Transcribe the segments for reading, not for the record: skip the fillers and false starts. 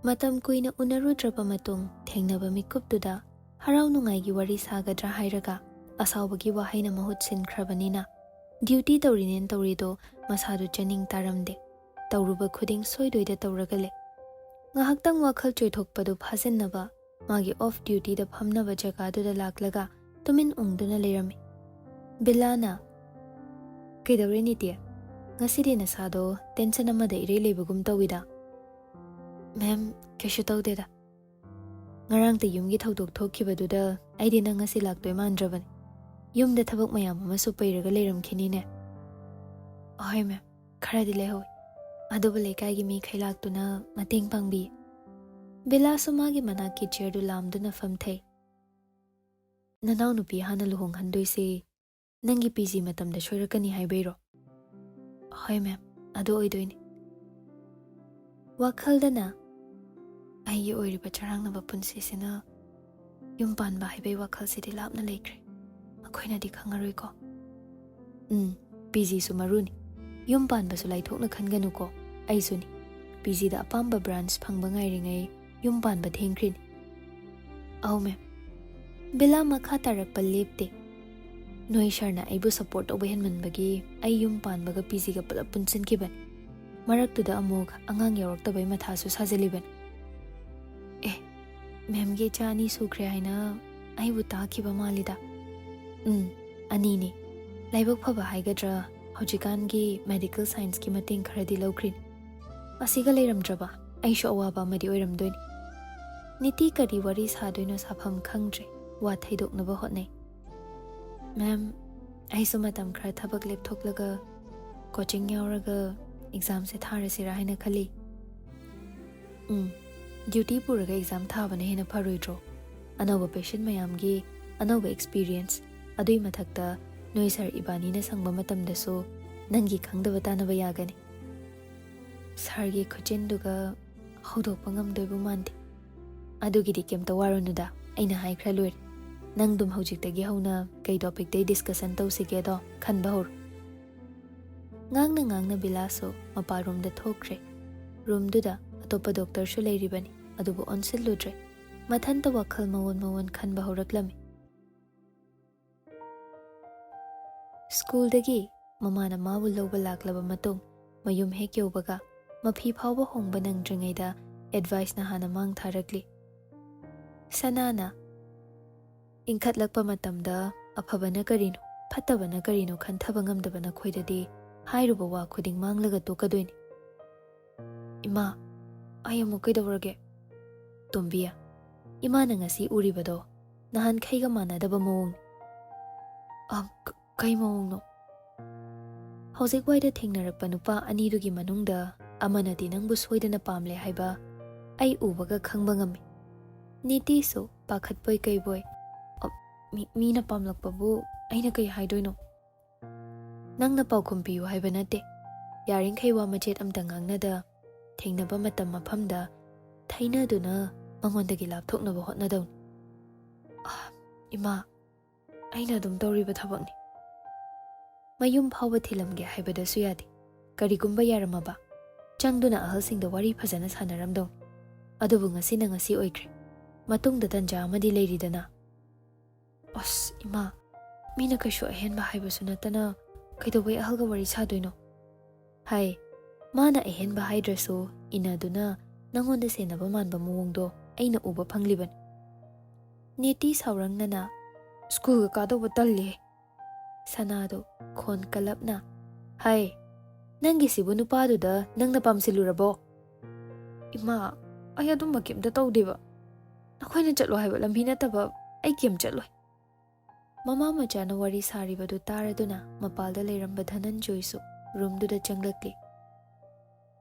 Matam kuina unarudraba matung thengnaba mikuptuda harau nungaigi wari sagadra hairaga asawbagi wahaina mahut sinkhrabanina duty tawrinen tawrido masadu chaning taramde tawruba khuding soidoida tawragale ngahaktang wakhal choithokpadu phasinnaba magi off duty da phamnaba jagaduda laklaga tumin ungduna lerami bilana kedawreni tia ngasidi nasado tension amada ire lebagum tawida Ma'am, kaishu tawdeda. Ngarang ta yumgi thawdok thokhibaduda aidi na ngasi laktoi mandrabani. Yumda thabak mayam amasu pairaga leiramkhini ne. Ahoy ma'am, kharadi lehoi. Aduba lekai gi mi khailaktuna mateng pangbi. Bilasu magi manaki chairdu lamduna famthai. Nanau nupi hana luhong handoise nangi PG matamda soirakani haibairo. Ahoy ma'am, adu oidoini. WakhaLdana Aigi oiriba charangnaba punsisina yum panba haibai wakhal sidi lapna leikre akoina di khangaroi ko PG su maruni yum panba su laithokna khanganu ko ai suni PG da apamba branch phangba ngairingai yum panba thengkhrini au me bela makha tarakpa lepte noi sharna aibu support obehen manbagi ai yum panba ga PG ga pala punsin kiban maraktuda amog angang yaraktabai mathasu sajaliban Ma'am ge chani sukre haina aibu takiba malida ani ni laibak phaba haigadra hojikan gi medical science ki mating kharadi lawkrin asiga leiramdraba aisho awaba madi oiramdoini niti kari wari sadoino sapham khangdre wa thaidoknaba hotnai Ma'am aisu matam khara thabak lepthoklaga coaching yauraga exam se tharasira haina khali Duty puraga exam thabana hena pharoidro anova patient mayamgi anova experience adui mathakta noi sir ibani na sangba matamda so nangi khangdaba tanaba yagani sargi khochenduga hodokpa ngamdoibu mandi adugidi kemta waronuda aina haikhra loir nangdum hojiktagi hauna kai topic dai discussion tawsige do khanba hor ngangna bilaso maparom da thokre room duda atopa doctor shu leiribani adubu onsiludre mathanta wakhal mawon khanba horaklami school dagi mamana mawu loba laklaba matung mayum hek yobaga mafi phawba hongba nangdringaida advice na hana mang tharakli sanana inkhatlakpa matamda aphabana karino phattabana karino khanthaba ngamdabana khoidadi hairuba wa khuding manglaga tokadoini ima ayamu kaidawrage Tombia imana ngasi uribado nahan khaiga manadaba mawong kai mawong no hojik waida thengnarakpa nupa anirugi manungda amanati nangbu soidana pamle haiba ai ubaga khangba ngami niti so pakhatpoi kai boy mina pamlakpabu aina kai haidoino nangna paukhum piyu haiba nate yaring khaiwa machet amta ngangnada thengnaba matam mafamda thainaduna mangondagi lapthoknaba hotnadawni ima aina dum tawriba thabakni mayum phawba thilamge haibadasu yadi karigumba yaramaba changduna ahalsingda wari phajana sanaramdawni adubu ngasi oikre matungda tanja amadi leiridana ima mina kaishu ahenba haibasu natana kaidobai ahalga wari sadoino hai mana ahenba haidrasu inaduna nangonda senaba manba mawongdo aina uba phangliban neti saurangnana school ka kado batalli sanado khon kalapna hai nangi sibu nupaduda nangna pamsilurabo ima ay adum makimda tawdeba nakhoina chatlo haiba lambi nataba ai kem chatloi mama machana wari saribadu taraduna mapalda leiramba Dhananjoysu roomduda changlakli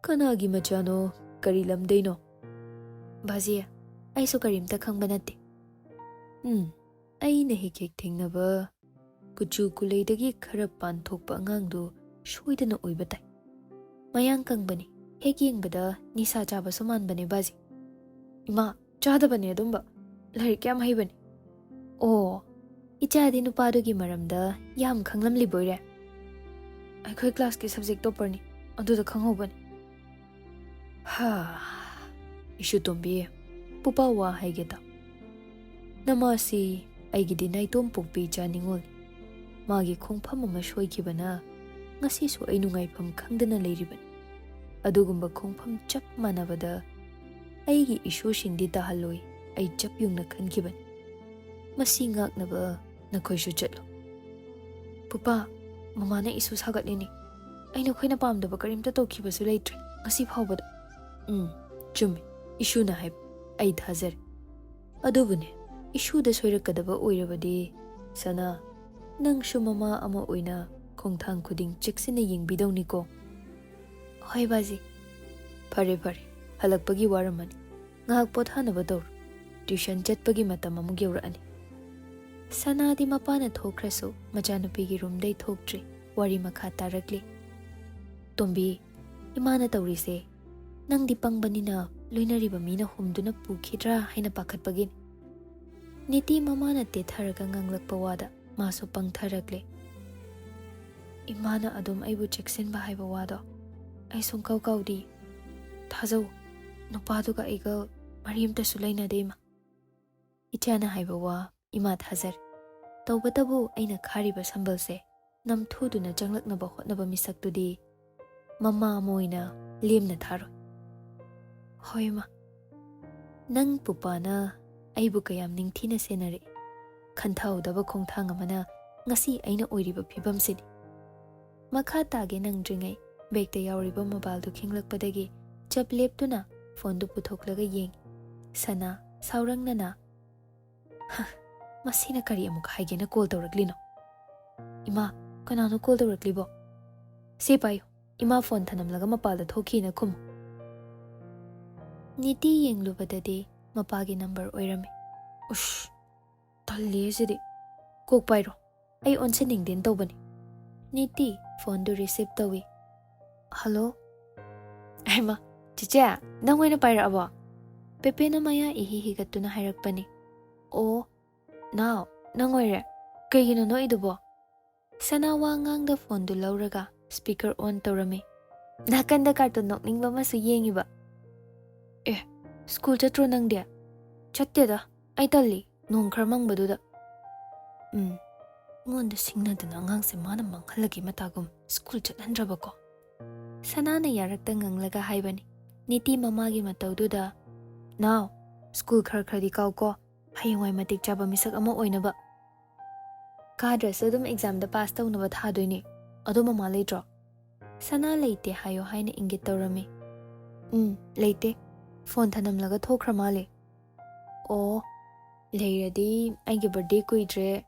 kanagi machano kari lamdaino Bazia aisu karimta khangba nate aina hek thengnaba kuchu kuleidagi khara panthokpa angangdu soidana oibatai mayang kangbani hek yengbada nisa chaba sumanbane bazi ima chadabane adumba larik yam haibani ichadi nupadugi maramda yam khanglamli boire aikhoi class ki subject topper ni aduda khanghobani Ishu tombi pupa wa haigeta. Namasi aigidi naitom pokpi chaningol. Magi khongpham ama soikibana ngasi su ai nungaifam khangdana leiriban. Adugumba khongpham chap manabada aigi ishu singdi tahaloi ai chap yungna khankiban. Masi ngaknaba nakhoisu chatlo. Pupa mamana isu sagatlini. Aina khoina pamdaba karimta tokhibasu leitre. Ngasi phawbada. Chumi ishu na haib ai thazar. Adubune ishu da soirakadaba oirabadi sana nangsu mama ama oina khongthang khuding cheksina yengbidawni ko. Hoi baji. Phare phare halakpagi waramani. Ngahak pothanaba dor. Tuition chatpagi matam amuk yaurani. Sana di mapana thokrasu machanupigi roomdai thoktre wari makha tarakli. Tombi imana tawrise nang di pangbanina loinariba mina humduna pukhidra haina pakhatpagin. Niti mamana tetharaga nganglakpa wada maso pangtharakle. Imana adum aibu cheksinba haiba wado ai sungkaw kawdi thajau nupaduga aiga mariamtasu lainadema. Ichana haiba wa ima thazar. Tawbatabu aina khariba sambalse namthuduna changlaknaba hotnaba misaktudi mama moina lemna tharo. Hoima nang pupana aibu kayam ningthina senare khanthawdaba khongthang amana ngasi aina oiriba phibamsini. Makha tage nangdringai begta yauriba mobile du khinglakpadagi chap leptuna phone du puthoklaga yeng sana saurangnana masina kari amuk haigena call tawraklino. Ima kanano call tawraklibo? Se payo ima phone thanamlaga mapalda thokhina khum. Niti yenglubadadi mapagi number oirami. Ush talli sidi kok pairo ai onseningden tawbani. Niti phone du receive tawi. Hello aima chicha nang oina paira abo? Pepe na maya ihi higatuna hairakpani. O now nang oire kaygino no idubo? Sana wangang phone du lauraga speaker on tawrami. Nakanda cartoon nokningba masu yengiba. School chatro nang dia? Chatteda ai talli nong khramang baduda. Ngonda singnadana angangse mana manghalagi matagum school chathandraba ko. Sanana yarakta nganglaga haibani. Niti mamagi matawduda now school khar-khardi kaw ko hayangwai matik chaba misak ama oinaba. Kadrasa dum exam da pass tawnaba thadoini. Ado mama leitro? Sana leite hayo haina ingit tawrami. Leite. Phone thanamlaga thokra male. O leiradi aigi birthday kuidre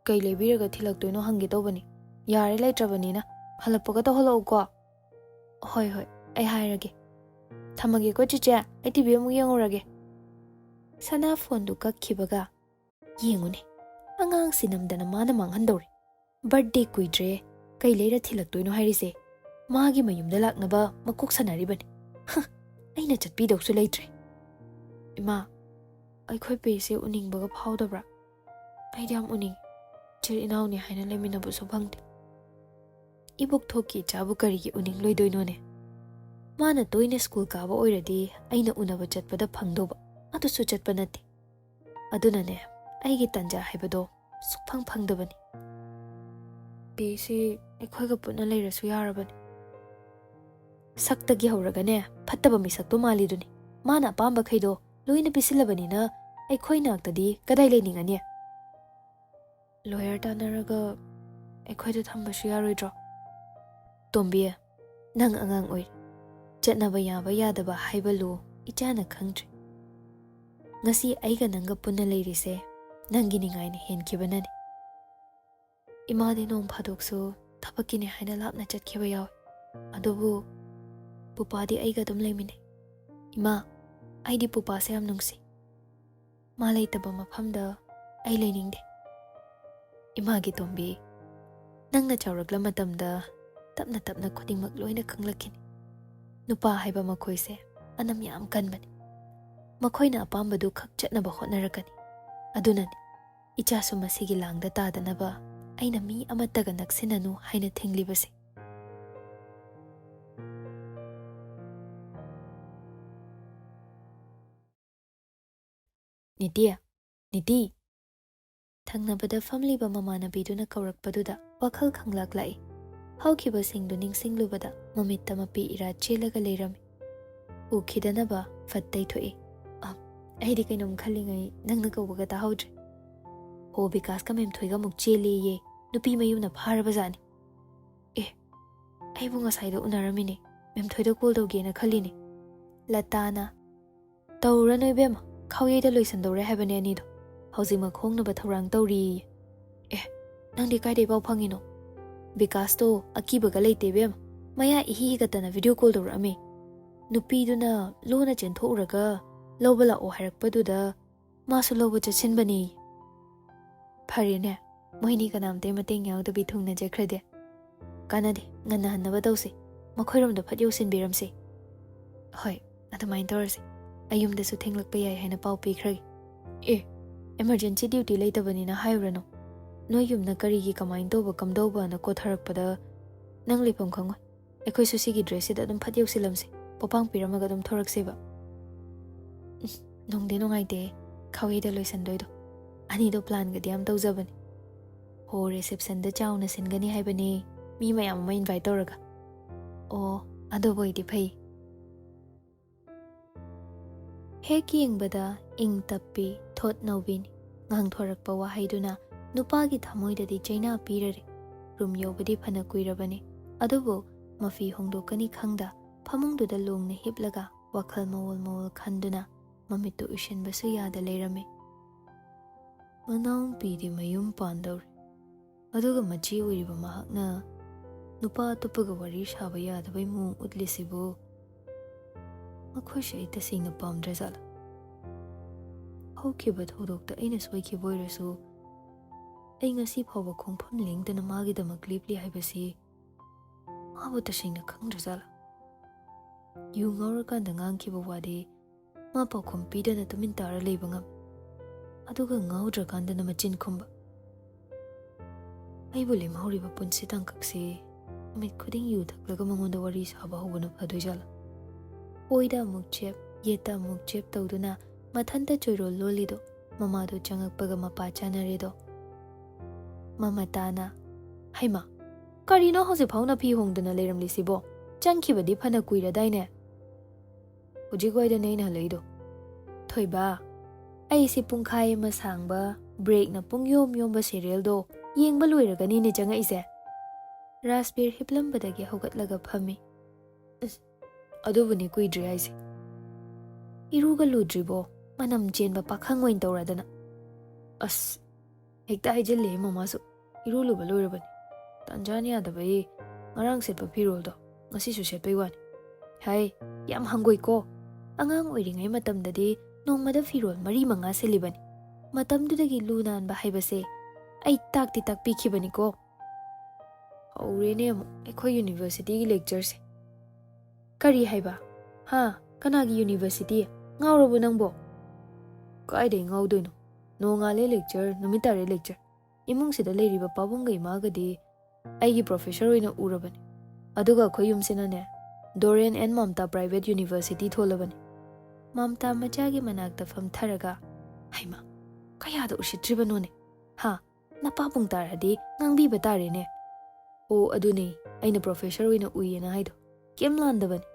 kai lebiraga thilaktoino hangi tawbani. Yare leitrabanina halappaga tawhalo ko. Hoi hoi ai hairage. Thamage ko chicha ai TV amu yengurage. Sana phone du kakhibaga yengune angang sinamdana mana manghandori. Birthday kuidre kai leira thilaktoino hairise magi mayumda laknaba makok sanaribani. Aina chatpidoksu leitre. Ima aikhoi pese uningbaga phawdabra? Aidam uning chir inauni haina leminabu so phangde. Ibuk thoki chabu karigi uning loidoinone. Mana toina school kaba oiradi aina unaba chatpada phangdoba adusu chatpa nate. Adunane aigi tanja haibado sukphang phangdabani. Pese aikhoiga putna leirasu yarabani. Saktagi hauragane fattaba misakto maliduni. Mana apamba khaido loina pisilabanina aikhoi naktadi kadai leningani. Lawyer tanaraga aikhoida thambasu yaroidro? Tombi nang angang oi chatnaba yaba yadaba haibalu ichana khangdri. Ngasi aiga nanga punna leirise nangi ningaina henkibanani. Imadi nong phadoksu thapakini haina lapna chatkiba yaw. Adubu pupadi aiga dum leimine. Ima aidi pupa se am nungsi. Ma leitaba mafamda ai leiningde. Imagi tombi nangna chawrakla matamda tapna tapna khudingmak loina khanglakini. Nupa haiba makhoise anam yam kanbani. Makhoina apambadu khak chatnaba hotnarakani. Adunani ichasu masigi langda tadanaba aina mi amataga naksinanu haina thinglibase. ꯅꯤꯇꯤ, ꯅꯤꯇꯤ. ꯊꯪꯅꯕꯗ ꯐꯝꯂꯤꯕ ꯃꯃꯥꯟꯅꯕꯤꯗꯨꯅ ꯀꯧꯔꯛꯄꯗꯨꯗ ꯋꯥꯈꯜ ꯈꯪꯂꯛꯂꯛꯏ. ꯍꯧꯈꯤꯕꯁꯤꯡꯗꯨ ꯅꯤꯡꯁꯤꯡꯂꯨꯕꯗ ꯃꯃꯤꯠꯇ ꯃꯄꯤ era ꯆꯦꯜꯂꯒ ꯂꯩꯔꯝꯃꯤ. ꯎꯈꯤꯗꯅꯕ ꯐꯠ ꯇꯩꯊꯣꯛꯏ. ꯑꯩꯗꯤ ꯀꯩꯅꯣꯝ ꯈꯜꯂꯤꯉꯩ ꯅꯪꯅ ꯀꯧꯕꯒ ꯇꯥꯍꯧꯗ꯭ꯔꯦ. ꯍꯣ ꯕꯤꯀꯥꯁꯀ ꯃꯦꯝꯊꯣꯏꯒ ꯑꯃꯨꯛ ꯆꯦꯜꯂꯦꯌꯦ. ꯅꯨꯄꯤ ꯃꯌꯨꯝꯅ ꯐꯥꯔꯕꯖꯥꯠꯅꯤ. ꯑꯩꯕꯨ ꯉꯁꯥꯏꯗ ꯎꯅꯔꯝꯃꯤꯅꯦ. ꯃꯦꯝꯊꯣꯏꯗ ꯀꯣꯜ ꯇꯧꯒꯦꯅ ꯈꯜꯂꯤꯅꯦ. ꯂꯇꯥꯅ ꯇꯧꯔꯨꯔꯅꯨ ꯏꯕꯦꯝꯃ, ꯈꯥꯎꯌꯩꯗ ꯂꯣꯏꯁꯟꯗꯧꯔꯦ ꯍꯥꯏꯕꯅꯦ ꯑꯅꯤꯗꯣ. ꯍꯧꯖꯤꯛꯃꯛ ꯍꯣꯡꯅꯕ ꯊꯧꯔꯥꯡ ꯇꯧꯔꯤꯌꯦ. ꯅꯪꯗꯤ ꯀꯥꯏꯗꯩ ꯄꯥꯎ ꯐꯪꯉꯤꯅꯣ? ꯕꯤꯀꯥꯁꯇꯣ ꯑꯀꯤꯕꯒ ꯂꯩꯇꯦ ꯏꯕꯦꯝꯃ. ꯃꯌꯥ ꯏꯍꯤ ꯍꯤꯒꯠꯇꯅ ꯚꯤꯗꯤꯑꯣ ꯀꯣꯜ ꯇꯧꯔꯛꯑꯝꯃꯤ. ꯅꯨꯄꯤꯗꯨꯅ ꯂꯣꯟꯅ ꯆꯦꯟꯊꯣꯛꯎꯔꯒ ꯂꯧꯕ ꯂꯥꯛꯑꯣ ꯍꯥꯏꯔꯛꯄꯗꯨꯗ ꯃꯥꯁꯨ ꯂꯧꯕ ꯆꯠꯁꯤꯟꯕꯅꯦ. ꯐꯔꯦꯅꯦ, ꯃꯣꯏꯅꯤ ꯀꯅꯥꯝꯇꯩ ꯃꯇꯦꯡ ꯌꯥꯎꯗꯕꯤ ꯊꯨꯡꯅꯖꯈ꯭ꯔꯗꯤ. ꯀꯥꯟꯅꯗꯦ, ꯉꯟꯅ ꯍꯟꯅꯕ ꯇꯧꯁꯤ. ꯃꯈꯣꯏꯔꯣꯝꯗ ꯐꯠ ꯌꯧꯁꯤꯟꯕꯤꯔꯝꯁꯤ. ꯍꯣꯏ, ꯑꯗꯨꯃꯥꯏꯅ ꯇꯧꯔꯁꯤ. ꯑꯩ ꯌꯨꯝꯗꯁꯨ ꯊꯦꯡꯂꯛꯄ ꯌꯥꯏ ꯍꯥꯏꯅ ꯄꯥꯎ ꯄꯤꯈ꯭ꯔꯒꯦ. ꯑꯦꯃꯔꯖꯦꯟꯁꯤ ꯗ꯭ꯌꯨꯇꯤ ꯂꯩꯇꯕꯅꯤꯅ ꯍꯥꯏꯔꯨꯔꯅꯨ. ꯅꯣꯏ ꯌꯨꯝꯅ ꯀꯔꯤꯒꯤ ꯀꯃꯥꯏꯅ ꯇꯧꯕ ꯀꯝꯗꯧꯕꯅ ꯀꯣꯊꯔꯛꯄꯗ ꯅꯪ ꯂꯩꯐꯝ ꯈꯪꯉꯣꯏ. ꯑꯩꯈꯣꯏꯁꯨ ꯁꯤꯒꯤ ꯗ꯭ꯔꯦꯁꯁꯤꯗ ꯑꯗꯨꯝ ꯐꯠ ꯌꯧꯁꯤꯜꯂꯝꯁꯤ. ꯄꯣꯄꯥꯡ ꯄꯤꯔꯝꯃꯒ ꯑꯗꯨꯝ ꯊꯣꯔꯛꯁꯦꯕ. ꯅꯨꯡꯗꯤ ꯅꯨꯡꯉꯥꯏꯇꯦ ꯈꯥꯎꯌꯩꯗ ꯂꯣꯏꯁꯟꯗꯣꯏꯗꯣ. ꯑꯅꯤꯗꯣ ꯄ꯭ꯂꯥꯟꯒꯗꯤ ꯌꯥꯝ ꯇꯧꯖꯕꯅꯤ. ꯍꯣ ꯔꯤꯁꯦꯞꯁꯟꯗ ꯆꯥꯎꯅ ꯁꯤꯟꯒꯅꯤ ꯍꯥꯏꯕꯅꯦ, ꯃꯤ ꯃꯌꯥꯝ ꯑꯃ ꯏꯟꯚꯥꯏꯠ ꯇꯧꯔꯒ. ꯑꯣ, ꯑꯗꯨꯕꯨꯗꯤ ꯐꯩ. ꯍꯦꯛ ꯌꯦꯡꯕꯗ ꯏꯪ ꯇꯞꯄꯤ, ꯊꯣꯠ ꯅꯧꯕꯤꯅꯤ. ꯉꯥꯡꯊꯣꯔꯛꯄ ꯋꯥꯍꯩꯗꯨꯅ ꯅꯨꯄꯥꯒꯤ ꯊꯃꯣꯏꯗꯗꯤ ꯆꯩꯅꯥ ꯄꯤꯔꯔꯦ. ꯔꯨꯝ ꯌꯧꯕꯗꯤ ꯐꯅ ꯀꯨꯏꯔꯕꯅꯤ. ꯑꯗꯨꯕꯨ ꯃꯐꯤ ꯍꯣꯡꯗꯣꯛꯀꯅꯤ ꯈꯪꯗ ꯐꯃꯨꯡꯗꯨꯗ ꯂꯣꯡꯅ ꯍꯤꯞꯂꯒ ꯋꯥꯈꯜ ꯃꯋꯣꯜ ꯃꯋꯣꯜ ꯈꯟꯗꯨꯅ ꯃꯃꯤꯠꯇꯨ ꯎꯏꯁꯤꯟꯕꯁꯨ ꯌꯥꯗ ꯂꯩꯔꯝꯃꯤ. ꯃꯅꯥꯎꯄꯤꯗꯤ ꯃꯌꯨꯝ ꯄꯥꯟꯗꯧꯔꯦ. ꯑꯗꯨꯒ ꯃꯆꯦ ꯑꯣꯏꯔꯤꯕ ꯃꯍꯥꯛꯅ ꯅꯨꯄꯥ ꯑꯇꯣꯞꯄꯒ ꯋꯥꯔꯤ ꯁꯥꯕ ꯌꯥꯗꯕꯩ ꯃꯑꯣꯡ ꯎꯠꯂꯤꯁꯤꯕꯨ ꯃꯈꯣꯏꯁꯦ ꯑꯩ ꯇꯁꯦꯡꯅ ꯄꯥꯝꯗ꯭ꯔꯖꯥꯠꯂ? ꯍꯧꯈꯤꯕ ꯊꯧꯗꯣꯛꯇ ꯑꯩꯅ ꯁꯣꯏꯈꯤꯕ ꯑꯣꯏꯔꯁꯨ ꯑꯩ ꯉꯁꯤ ꯐꯥꯎꯕ ꯈꯣꯡꯐꯝ ꯂꯦꯡꯗꯅ ꯃꯥꯒꯤꯗꯃꯛ ꯂꯦꯞꯂꯤ ꯍꯥꯏꯕꯁꯤ ꯃꯥꯕꯨ ꯇꯁꯦꯡꯅ ꯈꯪꯗ꯭ꯔꯖꯥꯠꯂ? ꯌꯨ ꯉꯥꯎꯔꯀꯥꯟꯗ ꯉꯥꯡꯈꯤꯕ ꯋꯥꯗꯤ ꯃꯥ ꯄꯥꯎꯈꯨꯝ ꯄꯤꯗꯅ ꯇꯨꯃꯤꯟ ꯇꯥꯔ ꯂꯩꯕ ꯉꯝꯃꯤ. ꯑꯗꯨꯒ ꯉꯥꯎꯗ꯭ꯔꯀꯥꯟꯗꯅ ꯃꯆꯤꯟ ꯈꯨꯝꯕ. ꯑꯩꯕꯨ ꯂꯦꯝꯍꯧꯔꯤꯕ ꯄꯨꯟꯁꯤ ꯇꯥꯡꯀꯛꯁꯤ ꯅꯨꯃꯤꯠ ꯈꯨꯗꯤꯡ ꯌꯨ ꯊꯛꯂꯒ ꯃꯉꯣꯟꯗ ꯋꯥꯔꯤ ꯁꯥꯕ ꯍꯧꯕꯅ ꯐꯗꯣꯏꯖꯥꯠꯂ? ꯑꯣꯏꯗ ꯑꯃꯨꯛ ꯆꯦꯞ, ꯌꯦꯠꯇ ꯑꯃꯨꯛ ꯆꯦꯞ ꯇꯧꯗꯨꯅ ꯃꯊꯟꯇ ꯆꯣꯏꯔꯣꯜ ꯂꯣꯜꯂꯤꯗꯣ ꯃꯃꯥꯗꯣ ꯆꯪꯉꯛꯄꯒ ꯃꯄꯥ ꯆꯥꯅꯔꯦꯗꯣ. ꯃꯃꯇꯥꯅ ꯍꯩꯃꯥ, ꯀꯔꯤꯅꯣ ꯍꯧꯖꯤꯛꯐꯥꯎ ꯅꯐꯤ ꯍꯣꯡꯗꯅ ꯂꯩꯔꯝꯂꯤꯁꯤꯕꯣ? ꯆꯪꯈꯤꯕꯗꯤ ꯐꯅ ꯀꯨꯏꯔꯗꯥꯏꯅꯦ? ꯍꯧꯖꯤꯛ ꯋꯥꯏꯗꯅꯦ ꯑꯩꯅ ꯍꯜꯂꯛꯏꯗꯣ. ꯊꯣꯏꯕ, ꯑꯩꯁꯤ ꯄꯨꯡꯈꯥꯏ ꯑꯃ ꯁꯥꯡꯕ ꯕ꯭ꯔꯦꯛꯅ ꯄꯨꯡꯌꯣꯝ ꯌꯣꯝꯕ ꯁꯦꯔꯤꯌꯦꯜꯗꯣ ꯌꯦꯡꯕ ꯂꯣꯏꯔꯒꯅꯤꯅꯦ ꯆꯪꯉꯛꯏꯁꯦ. ꯔꯥꯖꯕꯤꯔ ꯍꯤꯞꯂꯝꯕꯗꯒꯤ ꯍꯧꯒꯠꯂꯒ ꯐꯝꯃꯤ. ꯑꯗꯨꯕꯨꯅꯤ ꯀꯨꯏꯗ꯭ꯔꯤ ꯍꯥꯏꯁꯦ. ꯏꯔꯨꯒ ꯂꯨꯗ꯭ꯔꯤꯕꯣ? ꯃꯅꯝ ꯆꯦꯟꯕ ꯄꯥꯈꯪ ꯑꯣꯏꯅ ꯇꯧꯔꯗꯅ. ꯑꯁ, ꯍꯦꯛꯇ ꯍꯥꯏꯖꯤꯜꯂꯦ ꯃꯃꯥꯁꯨ. ꯏꯔꯨ ꯂꯨꯕ ꯂꯣꯏꯔꯕꯅꯤ. ꯇꯥꯟꯖꯥꯅ ꯌꯥꯗꯕꯩ ꯉꯔꯥꯡ ꯁꯦꯠꯄ ꯐꯤꯔꯣꯜꯗꯣ ꯉꯁꯤꯁꯨ ꯁꯦꯠꯄꯩ ꯋꯥꯅꯤ. ꯍꯥꯏ, ꯌꯥꯝ ꯍꯪꯒꯣꯏꯀꯣ. ꯑꯉꯥꯡ ꯑꯣꯏꯔꯤꯉꯩ ꯃꯇꯝꯗꯗꯤ ꯅꯣꯡꯃꯗ ꯐꯤꯔꯣꯜ 4-5 ꯁꯦꯠꯂꯤꯕꯅꯤ. ꯃꯇꯝꯗꯨꯗꯒꯤ ꯂꯨ ꯅꯥꯟꯕ ꯍꯥꯏꯕꯁꯦ ꯑꯩ ꯇꯥꯛꯇꯤ ꯇꯥꯛꯄꯤꯈꯤꯕꯅꯤꯀꯣ. ꯍꯧꯔꯦꯅꯦ ꯑꯃꯨꯛ ꯑꯩꯈꯣꯏ ꯌꯨꯅꯤꯚꯔꯁꯤꯇꯤꯒꯤ ꯂꯦꯛꯆꯔꯁꯦ. ꯀꯔꯤ ꯍꯥꯏꯕ? ꯀꯅꯥꯒꯤ ꯌꯨꯅꯤꯚꯔꯁꯤꯇꯤ? ꯉꯥꯎꯔꯕꯣ ꯅꯪꯕꯣ? ꯀꯥꯏꯗꯩ ꯉꯥꯎꯗꯣꯏꯅꯣ? ꯅꯣꯡꯉꯥꯜꯂꯦ ꯂꯦꯛꯆꯔ, ꯅꯨꯃꯤꯠ ꯇꯥꯔꯦ ꯂꯦꯛꯆꯔ. ꯏꯃꯨꯡꯁꯤꯗ ꯂꯩꯔꯤꯕ ꯄꯥꯕꯨꯡꯒ ꯏꯃꯥꯒꯗꯤ ꯑꯩꯒꯤ ꯄ꯭ꯔꯣꯐꯦꯁꯔ ꯑꯣꯏꯅ ꯎꯔꯕꯅꯤ. ꯑꯗꯨꯒ ꯑꯩꯈꯣꯏ ꯌꯨꯝꯁꯤꯅꯅꯦ ꯗꯣꯔꯦꯟ and Mamta private university ꯊꯣꯜꯂꯕꯅꯤ. Mamta ꯃꯆꯥꯒꯤ ꯃꯅꯥꯛꯇ ꯐꯝꯊꯔꯒ ꯍꯩꯃꯥ, ꯀꯌꯥꯗ ꯎꯁꯤꯠꯇ꯭ꯔꯤꯕꯅꯣꯅꯦ? ꯅꯄꯥꯕꯨꯡ ꯇꯥꯔꯗꯤ ꯉꯥꯡꯕꯤꯕ ꯇꯥꯔꯦꯅꯦ. ꯑꯣ ꯑꯗꯨꯅꯦ ꯑꯩꯅ ꯄ꯭ꯔꯣꯐꯦꯁꯔ ꯑꯣꯏꯅ ꯎꯏꯌꯦꯅ ꯍꯥꯏꯗꯣ. ꯀꯦꯝ ꯂꯥꯟꯗꯕꯅꯤ.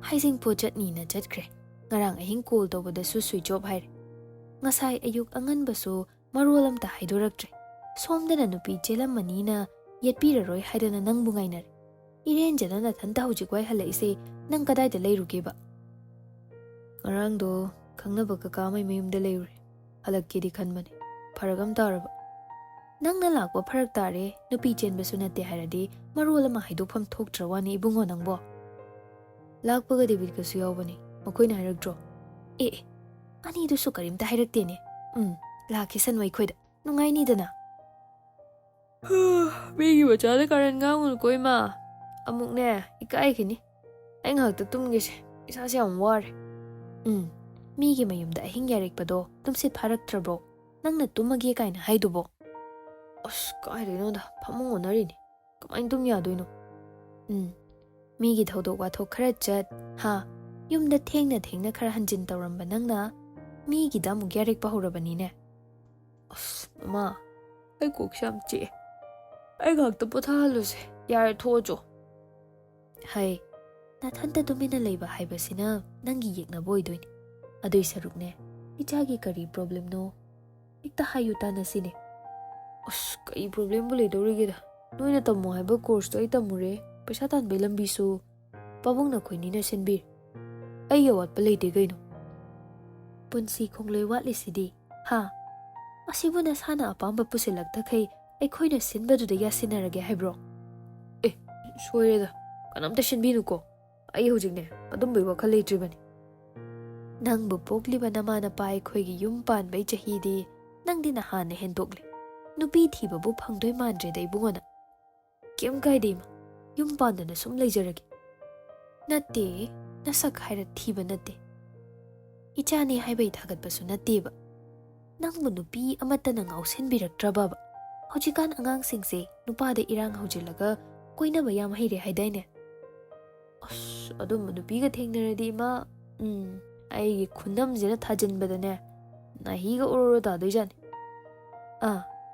ꯍꯩꯖꯤꯡꯄꯣꯠ ꯆꯠꯅꯤꯅ ꯆꯠꯈ꯭ꯔꯦ. ꯉꯔꯥꯡ ꯑꯍꯤꯡ ꯀꯣꯜ ꯇꯧꯕꯗꯁꯨ ꯁ꯭ꯋꯤꯆ ꯑꯣꯐ ꯍꯥꯏꯔꯦ. ꯉꯁꯥꯏ ꯑꯌꯨꯛ ꯑꯉꯟꯕꯁꯨ ꯃꯔꯣꯜ ꯑꯝꯇ ꯍꯥꯏꯗꯣꯔꯛꯇ꯭ꯔꯦ. ꯁꯣꯝꯗꯅ ꯅꯨꯄꯤ ꯆꯦꯜꯂꯝꯃꯅꯤꯅ ꯌꯦꯠꯄꯤꯔꯔꯣꯏ ꯍꯥꯏꯗꯅ ꯅꯪꯕꯨ ꯉꯥꯏꯅꯔꯦ. ꯏꯔꯦꯟꯖꯅ ꯅꯊꯟꯇ ꯍꯧꯖꯤꯛ ꯋꯥꯏ ꯍꯜꯂꯛꯏꯁꯦ ꯅꯪ ꯀꯗꯥꯏꯗ ꯂꯩꯔꯨꯒꯦꯕ? ꯉꯔꯥꯡꯗꯣ ꯈꯪꯅꯕ ꯀꯀꯥ ꯑꯃꯒꯤ ꯃꯌꯨꯝꯗ ꯂꯩꯔꯨꯔꯦ. ꯍꯜꯂꯛꯀꯦꯗꯤ ꯈꯟꯕꯅꯤ. ꯐꯔꯛ ꯑꯃ ꯇꯥꯔꯕ. ꯅꯪꯅ ꯂꯥꯛꯄ ꯐꯔꯛ ꯇꯥꯔꯦ, ꯅꯨꯄꯤ ꯆꯦꯟꯕꯁꯨ ꯅꯠꯇꯦ ꯍꯥꯏꯔꯗꯤ ꯃꯔꯣꯜ ꯑꯃ ꯍꯥꯏꯗꯣꯛꯐꯝ ꯊꯣꯛꯇ꯭ꯔ ꯋꯥꯅꯤ ꯏꯕꯨꯡꯉꯣ ꯅꯪꯕꯣ. ꯂꯥꯛꯄꯒ ꯗꯦꯕꯤꯠꯀꯁꯨ ꯌꯥꯎꯕꯅꯤ. ꯃꯈꯣꯏꯅ ꯍꯥꯏꯔꯛꯇ꯭ꯔꯣ? ꯑꯅꯤꯗꯨꯁꯨ ꯀꯔꯤꯝꯇ ꯍꯥꯏꯔꯛꯇꯦꯅꯦ. ꯂꯥꯛꯈꯤꯁꯅꯨ ꯑꯩꯈꯣꯏꯗ, ꯅꯨꯡꯉꯥꯏꯅꯤꯗꯅ. ꯃꯤꯒꯤ ꯃꯆꯥꯗ ꯀꯥꯔꯟ ꯉꯥꯡꯉꯨꯅꯨꯀꯣ ꯏꯃꯥ. ꯑꯃꯨꯛꯅꯦ ꯏꯀꯥꯏꯈꯤꯅꯤ. ꯑꯩ ꯉꯥꯏꯍꯥꯛꯇ ꯇꯨꯝꯒꯦꯁꯦ. ꯏꯁꯥꯁꯦ ꯌꯥꯝ ꯋꯥꯔꯦ. ꯃꯤꯒꯤ ꯃꯌꯨꯝꯗ ꯑꯍꯤꯡ ꯌꯥꯔꯦꯛꯄꯗꯣ ꯇꯨꯝꯁꯤꯠ ꯐꯥꯔꯛꯇ꯭ꯔꯕ꯭ꯔꯣ? ꯅꯪꯅ ꯇꯨꯝꯃꯒꯦ ꯀꯥꯏꯅ ꯍꯥꯏꯗꯨꯕꯣ? ꯑꯁ ꯀꯥꯏꯗꯩꯅꯣꯗ, ꯐꯃꯨꯡ ꯑꯣꯟꯅꯔꯤꯅꯤ. ꯀꯃꯥꯏꯅ ꯇꯨꯝ ꯌꯥꯗꯣꯏꯅꯣ? ꯃꯤꯒꯤ ꯊꯧꯗꯣꯛ ꯋꯥꯊꯣꯛ ꯈꯔ ꯆꯠ, ꯌꯨꯝꯗ ꯊꯦꯡꯅ ꯈꯔ ꯍꯟꯖꯤꯟ ꯇꯧꯔꯝꯕ ꯅꯪꯅ ꯃꯤꯒꯤꯗ ꯑꯃꯨꯛ ꯌꯥꯔꯛꯄ ꯍꯧꯔꯕꯅꯤꯅꯦ꯫ ꯑꯁ ꯃꯃꯥ, ꯑꯩ ꯀꯣꯛꯁꯦ ꯌꯥꯝ ꯆꯤꯛꯑꯦ, ꯑꯩ ꯉꯥꯛꯇ ꯄꯣꯊꯥꯍꯜꯂꯨꯁꯦ, ꯌꯥꯔꯦ ꯊꯣꯛꯑꯣ꯫ ꯍꯩ, ꯅꯊꯟꯇ ꯇꯨꯃꯤꯟꯅ ꯂꯩꯕ ꯍꯥꯏꯕꯁꯤꯅ ꯅꯪꯒꯤ ꯌꯦꯛꯅꯕ ꯑꯣꯏꯗꯣꯏꯅꯤ꯫ ꯑꯗꯨꯏ ꯁꯔꯨꯛꯅꯦ, ꯏꯆꯥꯒꯤ ꯀꯔꯤ ꯄ꯭ꯔꯣꯕ꯭ꯂꯦꯝꯅꯣ ꯍꯦꯛꯇ ꯍꯥꯏꯌꯨ ꯇꯥꯟꯅꯁꯤꯅꯦ꯫ ꯑꯁ ꯀꯩ ꯄ꯭ꯔꯣꯕ꯭ꯂꯦꯝꯕꯨ ꯂꯩꯗꯧꯔꯤꯒꯦꯗ, ꯅꯣꯏꯅ ꯇꯝꯃꯣ ꯍꯥꯏꯕ ꯀꯣꯔꯁꯇꯣ ꯑꯩ ꯇꯝꯃꯨꯔꯦ, ꯄꯩꯁꯥ ꯇꯥꯟꯕꯩ ꯂꯝꯕꯤꯁꯨ ꯄꯥꯕꯨꯡ ꯅꯈꯣꯏꯅꯤꯅ ꯁꯤꯟꯕꯤꯔꯦ, ꯑꯩ ꯑꯋꯥꯠꯄ ꯂꯩꯇꯦ ꯀꯩꯅꯣ꯫ ꯄꯨꯟꯁꯤ ꯈꯣꯡꯂꯣꯏ ꯋꯥꯠꯂꯤꯁꯤꯗꯤ, ꯍꯥ? ꯑꯁꯤꯕꯨ ꯅꯁꯥꯅ ꯑꯄꯥꯝꯕ ꯄꯨꯁꯤꯜꯂꯛꯇꯈꯩ ꯑꯩꯈꯣꯏꯅ ꯁꯤꯟꯕꯗꯨꯗ ꯌꯥꯁꯤꯟꯅꯔꯒꯦ ꯍꯥꯏꯕ꯭ꯔꯣ? ꯁꯣꯏꯔꯦꯗ, ꯀꯅꯥꯝꯇ ꯁꯤꯟꯕꯤꯅꯨꯀꯣ, ꯑꯩ ꯍꯧꯖꯤꯛꯅꯦ ꯑꯗꯨꯝꯕꯩ ꯋꯥꯈꯜ ꯂꯩꯇ꯭ꯔꯤꯕꯅꯤ꯫ ꯅꯪꯕꯨ ꯄꯣꯛꯂꯤꯕ ꯅꯃꯥ ꯅꯄꯥ ꯑꯩꯈꯣꯏꯒꯤ ꯌꯨꯝ ꯄꯥꯟꯕꯩ ꯆꯍꯤꯗꯤ ꯅꯪꯗꯤ ꯅꯍꯥꯟꯅ ꯍꯦꯟꯗꯣꯛꯂꯦ, ꯅꯨꯄꯤ ꯊꯤꯕꯕꯨ ꯐꯪꯗꯣꯏ ꯃꯥꯟꯗ꯭ꯔꯦꯗ ꯏꯕꯨꯡꯉꯣꯅ꯫ ꯀꯩꯝ ꯀꯥꯏꯗꯦ ꯏꯃꯥ, ꯌꯨꯝ ꯄꯥꯟꯗꯅ ꯁꯨꯝ ꯂꯩꯖꯔꯒꯦ꯫ ꯅꯠꯇꯦ, ꯅꯁꯛ ꯍꯥꯏꯔ ꯊꯤꯕ ꯅꯠꯇꯦ, ꯏꯆꯥꯅꯤ ꯍꯥꯏꯕꯩ ꯊꯥꯒꯠꯄꯁꯨ ꯅꯠꯇꯦꯕ꯫ ꯅꯪꯕꯨ ꯅꯨꯄꯤ ꯑꯃꯠꯇꯅ ꯉꯥꯎꯁꯤꯟꯕꯤꯔꯛꯇ꯭ꯔꯕꯕ? ꯍꯧꯖꯤꯛꯀꯥꯟ ꯑꯉꯥꯡꯁꯤꯡꯁꯦ ꯅꯨꯄꯥꯗ ꯏꯔꯥꯡ ꯍꯧꯖꯤꯜꯂꯒ ꯀꯣꯏꯅꯕ ꯌꯥꯝ ꯍꯩꯔꯦ ꯍꯥꯏꯗꯥꯏꯅꯦ? ꯑꯁ ꯑꯗꯨꯝꯕ ꯅꯨꯄꯤꯒ ꯊꯦꯡꯅꯔꯗꯤ ꯏꯃꯥ, ꯑꯩꯒꯤ ꯈꯨꯅꯝꯁꯤꯅ ꯊꯥꯖꯤꯟꯕꯗꯅꯦ ꯅꯥꯍꯤꯒ ꯑꯣꯔꯣꯔꯣ ꯇꯥꯗꯣꯏꯖꯥꯠꯅꯤ꯫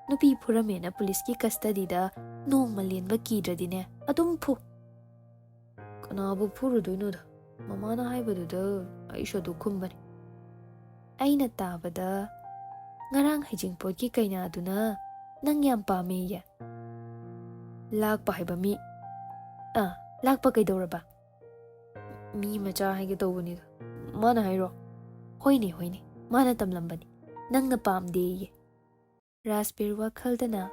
ꯅꯨꯄꯤ ꯐꯨꯔꯝꯃꯦꯅ ꯄꯨꯂꯤꯁꯀꯤ ꯀꯁꯇꯗꯤꯗ ꯅꯣꯡꯃ ꯂꯦꯟꯕ ꯀꯤꯗ꯭ꯔꯗꯤꯅꯦ ꯑꯗꯨꯝ ꯐꯨ꯫ ꯀꯅꯥꯕꯨ ꯐꯨꯔꯨꯗꯣꯏꯅꯣꯗ, ꯃꯃꯥꯅ ꯍꯥꯏꯕꯗꯨꯗ ꯑꯩꯁꯨ ꯑꯗꯨ ꯈꯨꯝꯕꯅꯤ꯫ ꯑꯩꯅ ꯇꯥꯕꯗ ꯉꯔꯥꯡ ꯍꯩꯖꯤꯡꯄꯣꯠꯀꯤ ꯀꯩꯅꯥꯗꯨꯅ ꯅꯪ ꯌꯥꯝ ꯄꯥꯝꯃꯦꯌꯦ꯫ ꯂꯥꯛꯄ ꯍꯥꯏꯕ ꯃꯤ? ꯂꯥꯛꯄ ꯀꯩꯗꯧꯔꯕ? ꯃꯤ ꯃꯆꯥ ꯍꯥꯏꯒꯦ ꯇꯧꯕꯅꯤꯗ, ꯃꯥꯅ ꯍꯥꯏꯔꯣ? ꯍꯣꯏꯅꯦ, ꯃꯥꯅ ꯇꯝꯂꯝꯕꯅꯤ, ꯅꯪꯅ ꯄꯥꯝꯗꯦꯌꯦ꯫ ꯔꯥꯖꯕꯤꯔ ꯋꯥꯈꯜꯗꯅ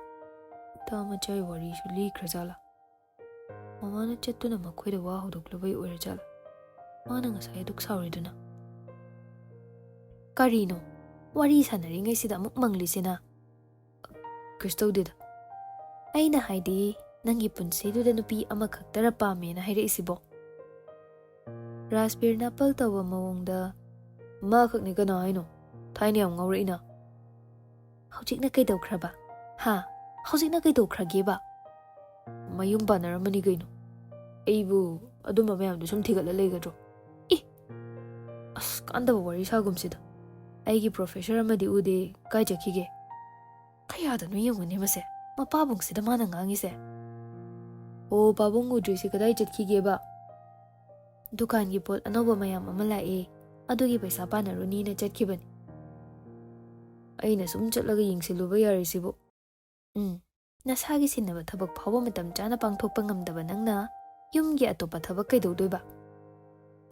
ꯎꯗꯥ ꯃꯆꯥꯏ ꯋꯥꯔꯤꯁꯨ ꯂꯤꯈ꯭ꯔꯖꯥꯠꯂꯥ? ꯃꯃꯥꯅ ꯆꯠꯇꯨꯅ ꯃꯈꯣꯏꯗ ꯋꯥ ꯍꯧꯗꯣꯛꯂꯨꯕꯩ ꯑꯣꯏꯔꯖꯥꯠꯂꯥ ꯃꯥꯅ ꯉꯁꯥꯏ ꯑꯗꯨꯛ ꯁꯥꯎꯔꯤꯗꯨꯅ? ꯀꯔꯤꯅꯣ, ꯋꯥꯔꯤ ꯁꯥꯟꯅꯔꯤꯉꯩꯁꯤꯗ ꯑꯃꯨꯛ ꯃꯪꯂꯤꯁꯤꯅ? ꯀꯩꯁꯨ ꯇꯧꯗꯦꯗ꯫ ꯑꯩꯅ ꯍꯥꯏꯗꯤ ꯅꯪꯒꯤ ꯄꯨꯟꯁꯤꯗꯨꯗ ꯅꯨꯄꯤ ꯑꯃꯈꯛꯇꯔ ꯄꯥꯝꯃꯦꯅ ꯍꯥꯏꯔꯛꯏꯁꯤꯕꯣ? ꯔꯥꯖꯕꯤꯔ ꯅꯥꯄꯜ ꯇꯧꯕ ꯃꯑꯣꯡꯗ, ꯃꯥꯈꯛꯅꯤ ꯀꯅꯥ ꯍꯥꯏꯅꯣ? ꯊꯥꯏꯅ ꯌꯥꯝ ꯉꯥꯎꯔꯛꯏꯅ꯫ ꯍꯧꯖꯤꯛꯅ ꯀꯩꯗꯧꯈ꯭ꯔꯕ? ꯍꯧꯖꯤꯛꯅ ꯀꯩꯗꯧꯈ꯭ꯔꯒꯦꯕ? ꯃꯌꯨꯝ ꯄꯥꯟꯅꯔꯝꯃꯅꯤ ꯀꯩꯅꯣ, ꯑꯩꯕꯨ ꯑꯗꯨꯝꯕ ꯃꯌꯥꯝꯗꯣ ꯁꯨꯝ ꯊꯤꯒꯠꯂ ꯂꯩꯒꯗ꯭ꯔꯣ? ꯑꯁ ꯀꯥꯟꯗꯕ ꯋꯥꯔꯤ ꯁꯥꯒꯨꯝꯁꯤꯗ, ꯑꯩꯒꯤ ꯄ꯭ꯔꯣꯐꯦꯁꯔ ꯑꯃꯗꯤ ꯎꯗꯦ, ꯀꯥꯏ ꯆꯠꯈꯤꯒꯦ? ꯀꯌꯥꯗꯅꯣ ꯌꯦꯡꯉꯨꯅꯦ ꯃꯁꯦ, ꯃꯄꯥꯕꯨꯡꯁꯤꯗ ꯃꯥꯅ ꯉꯥꯡꯉꯤꯁꯦ꯫ ꯑꯣ, ꯄꯥꯕꯨꯡ ꯎꯗ꯭ꯔꯤꯁꯤ ꯀꯗꯥꯏ ꯆꯠꯈꯤꯒꯦꯕ? ꯗꯨꯀꯥꯟꯒꯤ ꯄꯣꯠ ꯑꯅꯧꯕ ꯃꯌꯥꯝ ꯑꯃ ꯂꯥꯛꯑꯦ, ꯑꯗꯨꯒꯤ ꯄꯩꯁꯥ ꯄꯥꯟꯅꯔꯨꯅꯤꯅ ꯆꯠꯈꯤꯕꯅꯤ꯫ ꯑꯩꯅ ꯁꯨꯝ ꯆꯠꯂꯒ ꯌꯦꯡꯁꯤꯜꯂꯨꯕ ꯌꯥꯔꯤꯁꯤꯕꯨ? ꯅꯁꯥꯒꯤ ꯁꯤꯟꯅꯕ ꯊꯕꯛ ꯐꯥꯎꯕ ꯃꯇꯝ ꯆꯥꯅ ꯄꯥꯡꯊꯣꯛꯄ ꯉꯝꯗꯕ ꯅꯪꯅ ꯌꯨꯝꯒꯤ ꯑꯇꯣꯞꯄ ꯊꯕꯛ ꯀꯩꯗꯧꯗꯣꯏꯕ?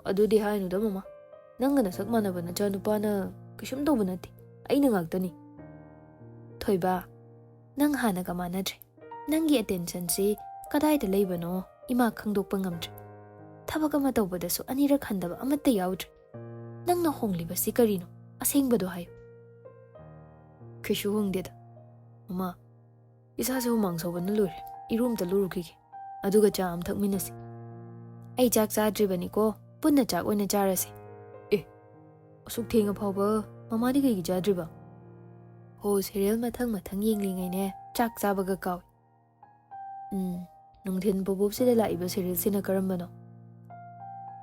ꯑꯗꯨꯗꯤ ꯍꯥꯏꯅꯨꯗ ꯃꯃꯥ, ꯅꯪꯒ ꯅꯁꯛ ꯃꯥꯟꯅꯕ ꯅꯆꯥ ꯅꯨꯄꯥꯅ ꯀꯩꯁꯨꯝ ꯇꯧꯕ ꯅꯠꯇꯦ, ꯑꯩꯅ ꯉꯥꯛꯇꯅꯤ꯫ ꯊꯣꯏꯕ, ꯅꯪ ꯍꯥꯟꯅꯒ ꯃꯥꯟꯅꯗ꯭ꯔꯦ, ꯅꯪꯒꯤ ꯑꯦꯇꯦꯟꯁꯟꯁꯤ ꯀꯗꯥꯏꯗ ꯂꯩꯕꯅꯣ ꯏꯃꯥ ꯈꯪꯗꯣꯛꯄ ꯉꯝꯗ꯭ꯔꯦ꯫ ꯊꯕꯛ ꯑꯃ ꯇꯧꯕꯗꯁꯨ ꯑꯅꯤꯔꯛ ꯍꯟꯗꯕ ꯑꯃꯠꯇ ꯌꯥꯎꯗ꯭ꯔꯦ꯫ ꯅꯪꯅ ꯍꯣꯡꯂꯤꯕꯁꯤ ꯀꯔꯤꯅꯣ? ꯑꯁꯦꯡꯕꯗꯣ ꯍꯥꯏꯌꯨ꯫ ꯀꯩꯁꯨ ꯍꯣꯡꯗꯦꯗ ꯃꯃꯥ, ꯏꯁꯥꯁꯦ ꯍꯨꯃꯥꯡ ꯁꯧꯕꯅ ꯂꯣꯏꯔꯦ, ꯏꯔꯨꯝꯇ ꯂꯨꯔꯨꯈꯤꯒꯦ, ꯑꯗꯨꯒ ꯆꯥ ꯑꯃ ꯊꯛꯃꯤꯟꯅꯁꯤ꯫ ꯑꯩ ꯆꯥꯛ ꯆꯥꯗ꯭ꯔꯤꯕꯅꯤꯀꯣ, ꯄꯨꯟꯅ ꯆꯥꯛ ꯑꯣꯏꯅ ꯆꯥꯔꯁꯤ꯫ ꯑꯁꯨꯛ ꯊꯦꯡꯉ ꯐꯥꯎꯕ ꯃꯃꯥꯗꯤ ꯀꯩꯒꯤ ꯆꯥꯗ꯭ꯔꯤꯕ? ꯁꯦꯔꯤꯌꯦꯜ ꯃꯊꯪ ꯌꯦꯡꯂꯤꯉꯩꯅꯦ ꯆꯥꯛ ꯆꯥꯕꯒ ꯀꯥꯎꯏ꯫ ꯅꯨꯡꯊꯤꯟ ꯄꯣꯕꯣꯞꯁꯤꯗ ꯂꯥꯛꯏꯕ ꯁꯦꯔꯤꯌꯦꯜꯁꯤꯅ ꯀꯔꯝꯕꯅꯣ?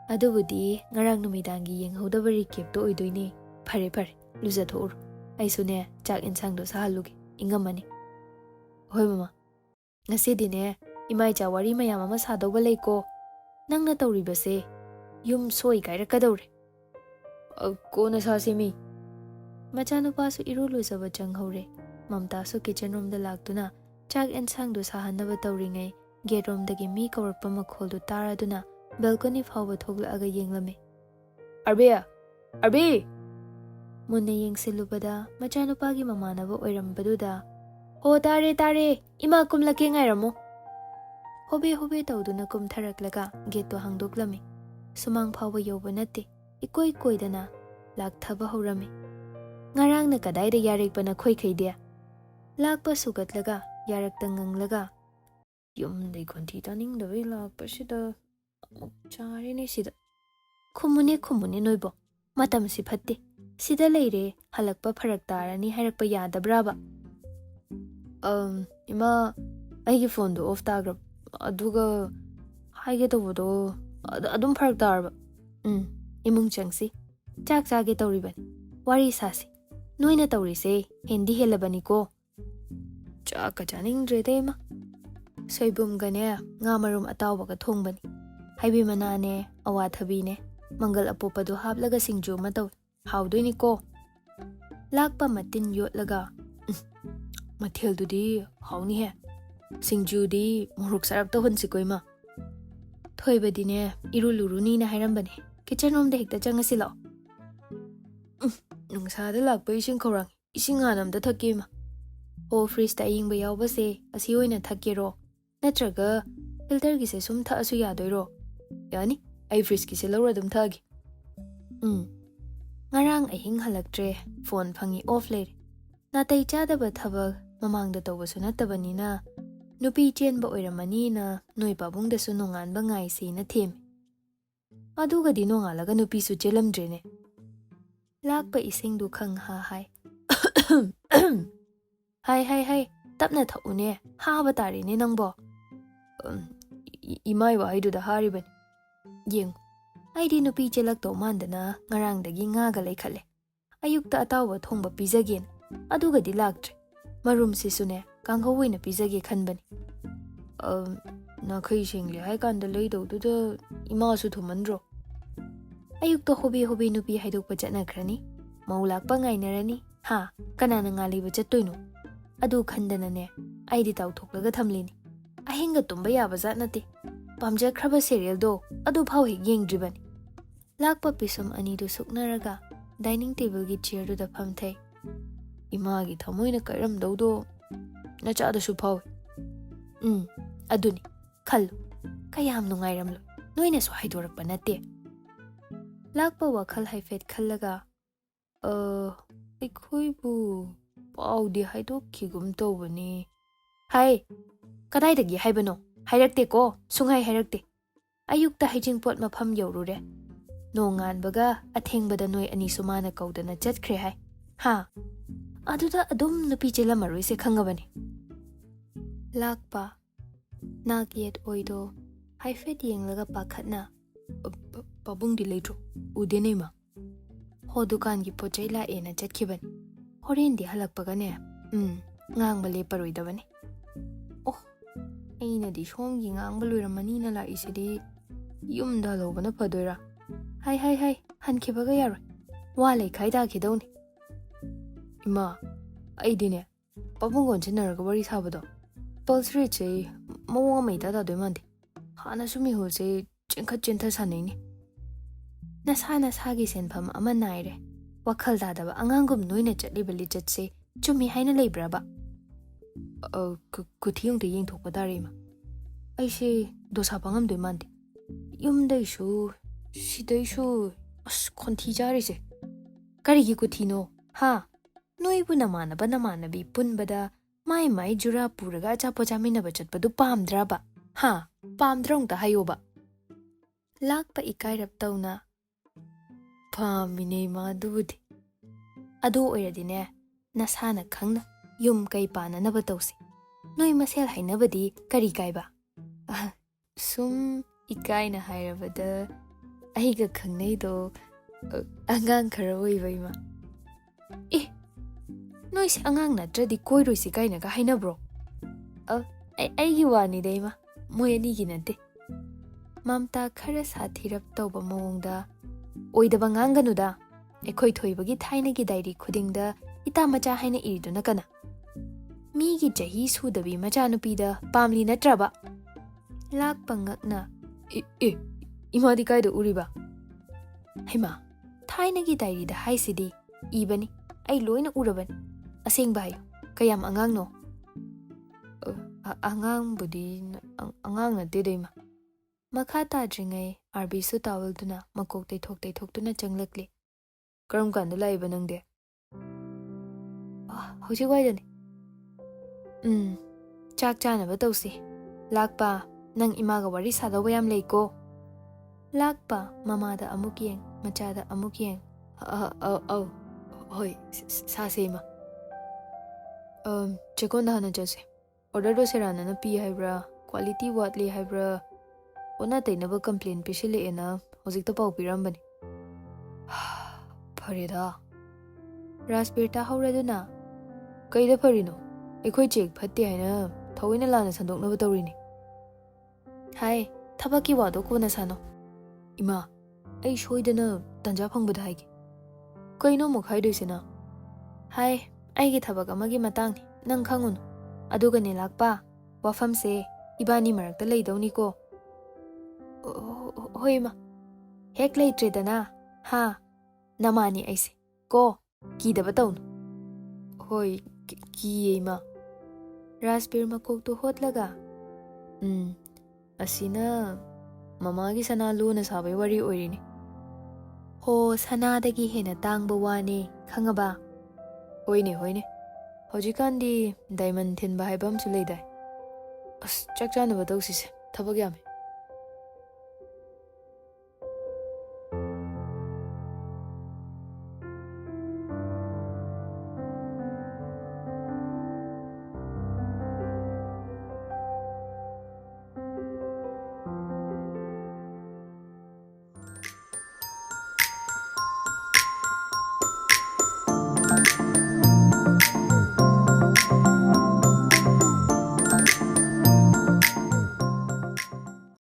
ꯑꯗꯨꯕꯨꯗꯤ ꯉꯔꯥꯡ ꯅꯨꯃꯤꯗꯥꯡꯒꯤ ꯌꯦꯡꯍꯧꯗꯕ ꯔꯤꯀꯦꯞꯇꯣ ꯑꯣꯏꯗꯣꯏꯅꯦ꯫ ꯐꯔꯦ, ꯂꯨꯖꯊꯣꯛꯎꯔꯣ, ꯑꯩꯁꯨꯅꯦ ꯆꯥꯛ ꯏꯟꯁꯥꯡꯗꯣ ꯁꯥꯍꯜꯂꯨꯒꯦ, ꯏꯪꯉꯝꯃꯅꯤ꯫ ꯍꯣꯏ ꯃꯃꯥ, ꯉꯁꯤꯗꯤꯅꯦ ꯏꯃꯥ ꯏꯆꯥ ꯋꯥꯔꯤ ꯃꯌꯥꯝ ꯑꯃ ꯁꯥꯗꯧꯕ ꯂꯩꯀꯣ, ꯅꯪꯅ ꯇꯧꯔꯤꯕꯁꯦ ꯌꯨꯝ ꯁꯣꯏ ꯀꯥꯏꯔꯛꯀꯗꯧꯔꯦ꯫ ꯀꯣꯟꯅ ꯁꯥꯁꯤꯃꯤ꯫ ꯃꯆꯥꯅꯨꯄꯥꯁꯨ ꯏꯔꯨ ꯂꯨꯖꯕ ꯆꯪꯍꯧꯔꯦ꯫ ꯃꯝꯇꯥꯁꯨ ꯀꯤꯆꯟ ꯔꯨꯝꯗ ꯂꯥꯛꯇꯨꯅ ꯆꯥꯛ ꯑꯦꯟꯁꯥꯡꯗꯨ ꯁꯥꯍꯟꯅꯕ ꯇꯧꯔꯤꯉꯩ ꯒꯦꯠꯔꯣꯝꯗꯒꯤ ꯃꯤ ꯀꯧꯔꯛꯄ ꯃꯈꯣꯜꯗꯨ ꯇꯥꯔꯗꯨꯅ ꯕꯦꯜꯀꯣꯅꯤ ꯐꯥꯎꯕ ꯊꯣꯛꯂꯛꯑꯒ ꯌꯦꯡꯂꯝꯃꯤ꯫ ꯑꯔꯕꯤ! ꯃꯨꯟꯅ ꯌꯦꯡꯁꯤꯜꯂꯨꯕꯗ ꯃꯆꯥꯅꯨꯄꯥꯒꯤ ꯃꯃꯥꯟꯅꯕ ꯑꯣꯏꯔꯝꯕꯗꯨꯗ, ꯇꯥꯔꯦ, ꯏꯃꯥ ꯀꯨꯝꯂꯛꯀꯦ ꯉꯥꯏꯔꯝꯃꯣ꯫ ꯍꯣꯕꯦ ꯇꯧꯗꯨꯅ ꯀꯨꯝꯊꯔꯛꯂꯒ ꯒꯦꯠꯇꯣ ꯍꯥꯡꯗꯣꯛꯂꯝꯃꯤ꯫ ꯁꯨꯃꯥꯡ ꯐꯥꯎꯕ ꯌꯧꯕ ꯅꯠꯇꯦ, ꯏꯀꯣꯏ ꯀꯣꯏꯗꯅ ꯂꯥꯛꯊꯕ ꯍꯧꯔꯝꯃꯤ꯫ ꯉꯔꯥꯡꯅ ꯀꯗꯥꯏꯗ ꯌꯥꯔꯦꯛꯄ ꯅꯈꯣꯏꯈꯩꯗꯤ? ꯂꯥꯛꯄ ꯁꯨꯒꯠꯂꯒ ꯌꯥꯔꯛꯇ ꯉꯪꯂꯒ, ꯌꯨꯝꯗꯩ ꯈꯣꯟꯊꯤ ꯇꯥꯅꯤꯡꯗꯕꯩ ꯂꯥꯛꯄꯁꯤꯗ ꯑꯃꯨꯛ ꯆꯥꯔꯦꯅꯦ ꯁꯤꯗ꯫ ꯈꯨꯝꯃꯨꯅꯦ ꯅꯣꯏꯕꯣ, ꯃꯇꯝꯁꯤ ꯐꯠꯇꯦ, ꯁꯤꯗ ꯂꯩꯔꯦ, ꯍꯜꯂꯛꯄ ꯐꯔꯛ ꯇꯥꯔꯅꯤ ꯍꯥꯏꯔꯛꯄ ꯌꯥꯗꯕ꯭ꯔꯥꯕ? ꯏꯃꯥ, ꯑꯩꯒꯤ ꯐꯣꯟꯗꯣ ꯑꯣꯐ ꯇꯥꯈ꯭ꯔꯕ, ꯑꯗꯨꯒ ꯍꯥꯏꯒꯦ ꯇꯧꯕꯗꯣ ꯑꯗꯨꯝ ꯐꯔꯛ ꯇꯥꯔꯕ꯫ ꯏꯃꯨꯡ ꯆꯪꯁꯤ, ꯆꯥꯛ ꯆꯥꯒꯦ ꯇꯧꯔꯤꯕꯅꯤ꯫ Wari sasi. Noina taurise, hendi helabani ko. Chaka chaningdre dema. Soibum gane, ngamarum atawbaga thongbani. Haibi manane, awathabine, mangal apopadu hablaga singju mataw. Hawdoini ko. Lakpa matin yotlaga. Mathil dudi hawni he. Singju di muruk sarap to hunsi koima. Thoiba dine iruluruni na hairambani. Kitchen room de hekta changasi lao. Nungsada lakpa ising korang. Ising anamda thakima. O freeze ta ing bayaw base asi oina thakiro. Natraga filter gise sum tha asu yadoiro. Yani ay freeze gise lawra dum thagi. Ngarang ahing halaktre phone phangi off le. Natay chadaba thabag mamangda tawbasu natabanina. Nupi chenba oiramani na noi pabungda su nonganba ngai si na them. Aduga di nongalaga nupi su chelamdrene. Lakpa ising du khang ha hai. Hai, tapna thaune, ha batari ne nangbo. Imai wa haidu da hariban. Yeng, aidi nupi chelak to mandana ngarang dagi ngaga laikhale. Ayukta atawa thongba pizagen. Aduga di laktre. Marum sisune, kanghawi na pizage khanbani. Na khai singli hai kanda leido duda ima su thumandro. Ayukta hobi nupi haiduk pachatna khrani. Maulak pa ngainarani. Ha, kanana ngali bachattoino. Adu khandana ne, aidi taw thoklaga thamlini. Ahinga tumba yaba zat nate. Pamja khraba serial do, adu phau hek yengdribani. Lakpa pisum ani du suknaraga, dining table gi chair du da phamthai. Ima gi thamoina kairam do nacha da su phau. Aduni, khallu. Kayam nungairam lo. Noina su haidorak pa nate. Lakpa WakhaL haifet khallaga. Ikhoibu paudi haidok kigum tawbani. Hai, kadaidagi haibano. Hairakte ko, sungai hairakte. Ayukta haijingpot mafam yaurure. Nongan baga athengbada noi ani sumana kaudana chatkre hai. Ha, aduda adum nupi chelamaroi se khangabani. Lakpa nagyet oido haifet yenglaga pakhatna. Pabung di leidro udenema. Ho dukan gi pochai la ena chatkibani. Horen di halakpagane. Ngangba leparoidabani. Oh, aina di shomgi ngangba loiramani na la isidi yumda lobana padoira. Hai, hankibaga yaroi. Wale kaida kidawni. Ima, aidine, pabungon chinaraga wari sabado. Pulse rate mawa maida da doimande. Hana sumi hose chinkhat chintha sanaini. Nasana sagi senpham ama naire. WakhaL dadaba angangum noina chatliba lichatse chumi haina leibraba. Kuthiyong de yengthokpa darima. Aise dosa pangam doimande. Yumdaishu sidaishu as khonthi jarise. Karigi kuthino. Ha, noibu namanabi punbada mai jura puraga chapo chaminaba chatpadu pamdraba. Ha, pamdrong ta hayoba. Lakpa ikairap tawna. Pamine ma dudi. Adu oiradine, nasana khangna, yum kai pana naba tawsi. Noi masel hainabadi kari kaiba. Sum ikaina hairabada, aiga khangnaido, angang khara oibaima. Noi si angang natradi koiroi si kaina ka hainabro. Aigi wani deima, moyani ginante. Mamta khara sathirap tawba mawongda. Oidaba nganganuda. Ekhoi thoibagi thainagi diary khudingda ita macha haina iriduna kana. Migi jahi sudabi macha nupida pamli natraba. Lakpa ngakna. Imadi kaida uriba. Haima, thainagi diary da haisidi ibani. Ai loina urabani. Aseng bahayo. Kayam angang no. Angang budi angang na dedaima. Makata dringai arbi su tawal duna makok thok duna changlakli. Karam kanda laiba nangde. Hojik waidani. Chak chanaba tawsi. Lakpa nang imaga wari sadawa yam leiko. Lakpa mamada amuk yeng, machada amuk yeng. Hoi, sasema. Chekonda hana jase. Order do serana na pi haibra, quality watli haibra. Ona tainaba complain pisile ena hojik ta pau pirambani. Farida. ꯔꯥꯖꯕꯤꯔ ꯇꯥꯍꯧꯔꯗꯨꯅ ꯀꯩꯗ ꯐꯔꯤꯅꯣ? ꯑꯩꯈꯣꯏ check ꯐꯠꯇꯦ ꯍꯥꯏꯅ ꯊꯑꯣꯏꯅ ꯂꯥꯟꯅ ꯁꯟꯗꯣꯛꯅꯕ ꯇꯧꯔꯤꯅꯤ꯫ ꯍꯥꯏ, ꯊꯕꯛꯀꯤ ꯋꯥꯗꯣ ꯀꯣꯟꯅ ꯁꯥꯅꯣ꯫ ꯏꯃꯥ, ꯑꯩ ꯁꯣꯏꯗꯅ ꯇꯟꯖꯥ ꯐꯪꯕꯗ ꯍꯥꯏꯒꯦ꯫ ꯀꯩꯅꯣ ꯑꯃꯨꯛ ꯍꯥꯏꯗꯣꯏꯁꯤꯅ? ꯍꯥꯏ, ꯑꯩꯒꯤ ꯊꯕꯛ ꯑꯃꯒꯤ ꯃꯇꯥꯡꯅꯤ, ꯅꯪ ꯈꯪꯉꯨꯅꯨ꯫ ꯑꯗꯨꯒꯅꯦ ꯂꯥꯛꯄꯥ, ꯋꯥꯐꯝꯁꯦ ꯏꯕꯥꯅꯤ ꯃꯔꯛꯇ ꯂꯩꯗꯧꯅꯤꯀꯣ꯫ ꯍꯣꯏ ꯏꯃꯥ꯫ ꯍꯦꯛ ꯂꯩꯇ꯭ꯔꯦꯗꯅ, ꯍꯥ? ꯅꯃꯥꯅꯤ ꯑꯩꯁꯦ, ꯀꯣ, ꯀꯤꯗꯕ ꯇꯧꯅꯨ꯫ ꯍꯣꯏ, ꯀꯤꯌꯦ ꯏꯃꯥ꯫ ꯔꯥꯖꯕꯤꯔ ꯃꯀꯣꯛꯇꯨ ꯍꯣꯠꯂꯒ, ꯑꯁꯤꯅ ꯃꯃꯥꯒꯤ ꯁꯅꯥ ꯂꯨꯅ ꯁꯥꯕꯩ ꯋꯥꯔꯤ ꯑꯣꯏꯔꯤꯅꯤ꯫ ꯍꯣ, ꯁꯅꯥꯗꯒꯤ ꯍꯦꯟꯅ ꯇꯥꯡꯕ ꯋꯥꯅꯦ, ꯈꯪꯉꯕ? ꯍꯣꯏꯅꯦ ꯍꯣꯏꯅꯦ, ꯍꯧꯖꯤꯛꯀꯥꯟꯗꯤ ꯗꯥꯏꯃꯟ ꯊꯤꯟꯕ ꯍꯥꯏꯕ ꯑꯃꯁꯨ ꯂꯩꯗꯥꯏ꯫ ꯑꯁ, ꯆꯥꯛ ꯆꯥꯅꯕ ꯇꯧꯁꯤꯁꯦ, ꯊꯕꯛ ꯌꯥꯝꯃꯦ꯫